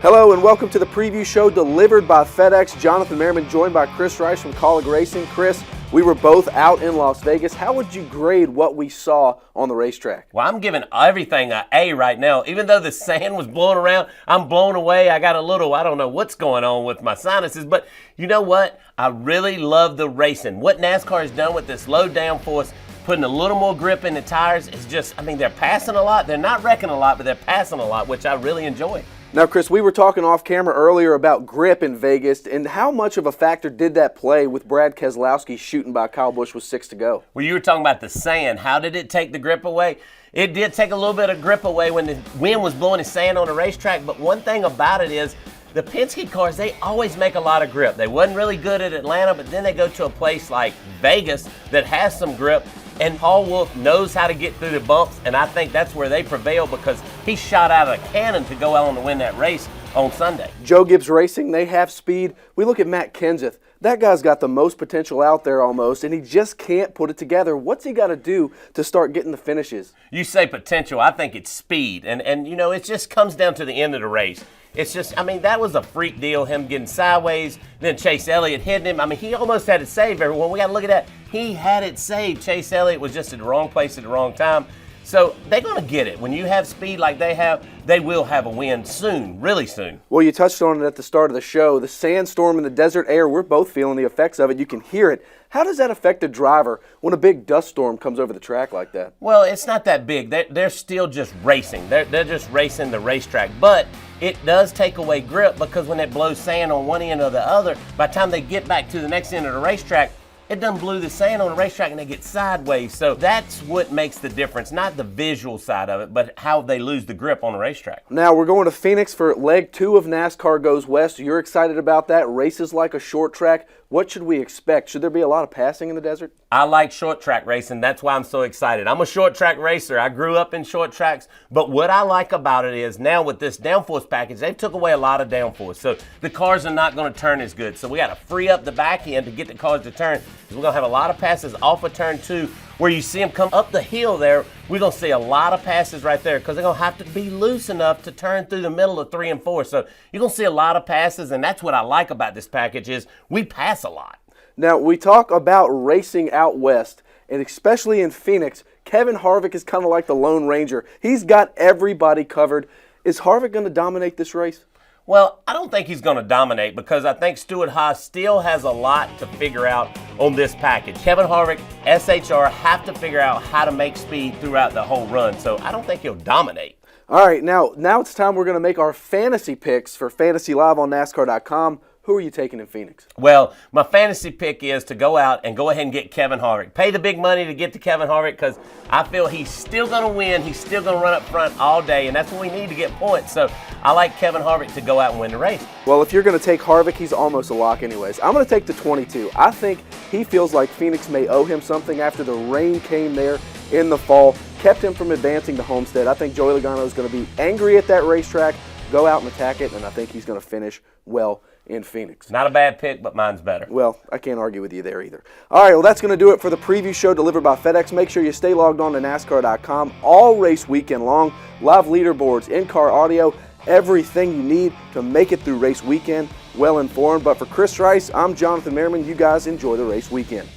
Hello and welcome to the preview show delivered by FedEx. Jonathan Merryman joined by Chris Rice from Colleague Racing. Chris, we were both out in Las Vegas. How would you grade what we saw on the racetrack? Well, I'm giving everything an A right now. Even though the sand was blowing around, I'm blown away. I got a little, I don't know what's going on with my sinuses, but you know what? I really love the racing. What NASCAR has done with this low downforce, putting a little more grip in the tires is just, they're passing a lot. They're not wrecking a lot, but they're passing a lot, which I really enjoy. Now, Chris, we were talking off camera earlier about grip in Vegas, and how much of a factor did that play with Brad Keselowski shooting by Kyle Busch with 6 to go? Well, you were talking about the sand. How did it take the grip away? It did take a little bit of grip away when the wind was blowing the sand on the racetrack, but one thing about it is the Penske cars, they always make a lot of grip. They wasn't really good at Atlanta, but then they go to a place like Vegas that has some grip, and Paul Wolfe knows how to get through the bumps, and I think that's where they prevail because he shot out of a cannon to go out and win that race on Sunday. Joe Gibbs Racing, they have speed. We look at Matt Kenseth. That guy's got the most potential out there almost, and he just can't put it together. What's he got to do to start getting the finishes? You say potential, I think it's speed, and you know, it just comes down to the end of the race. It's just, that was a freak deal, him getting sideways, then Chase Elliott hitting him. He almost had it saved, everyone. We got to look at that. He had it saved. Chase Elliott was just at the wrong place at the wrong time. So they're going to get it. When you have speed like they have, they will have a win soon, really soon. Well, you touched on it at the start of the show. The sandstorm and the desert air, we're both feeling the effects of it. You can hear it. How does that affect a driver when a big dust storm comes over the track like that? Well, it's not that big. They're still just racing. They're just racing the racetrack. But it does take away grip because when it blows sand on one end or the other, by the time they get back to the next end of the racetrack, it done blew the sand on the racetrack and they get sideways. So that's what makes the difference, not the visual side of it, but how they lose the grip on the racetrack. Now we're going to Phoenix for leg 2 of NASCAR Goes West. You're excited about that. Races like a short track. What should we expect? Should there be a lot of passing in the desert? I like short track racing. That's why I'm so excited. I'm a short track racer. I grew up in short tracks. But what I like about it is now with this downforce package, they've took away a lot of downforce. So the cars are not going to turn as good. So we got to free up the back end to get the cars to turn. We're going to have a lot of passes off of turn 2 where you see them come up the hill there. We're going to see a lot of passes right there because they're going to have to be loose enough to turn through the middle of 3 and 4. So you're going to see a lot of passes, and that's what I like about this package is we pass a lot. Now, we talk about racing out west, and especially in Phoenix, Kevin Harvick is kind of like the Lone Ranger. He's got everybody covered. Is Harvick going to dominate this race? Well, I don't think he's going to dominate because I think Stewart-Haas still has a lot to figure out on this package. Kevin Harvick, SHR have to figure out how to make speed throughout the whole run, so I don't think he'll dominate. All right, now it's time we're going to make our fantasy picks for Fantasy Live on NASCAR.com. Who are you taking in Phoenix? Well, my fantasy pick is to go out and go ahead and get Kevin Harvick. Pay the big money to get to Kevin Harvick because I feel he's still going to win. He's still going to run up front all day, and that's what we need to get points. So I like Kevin Harvick to go out and win the race. Well, if you're going to take Harvick, he's almost a lock anyways. I'm going to take the 22. I think he feels like Phoenix may owe him something after the rain came there in the fall, kept him from advancing to Homestead. I think Joey Logano is going to be angry at that racetrack, go out and attack it, and I think he's going to finish well in Phoenix. Not a bad pick, but mine's better. Well, I can't argue with you there either. All right, well, that's going to do it for the preview show delivered by FedEx. Make sure you stay logged on to NASCAR.com all race weekend long. Live leaderboards, in-car audio, everything you need to make it through race weekend well informed. But for Chris Rice, I'm Jonathan Merryman. You guys enjoy the race weekend.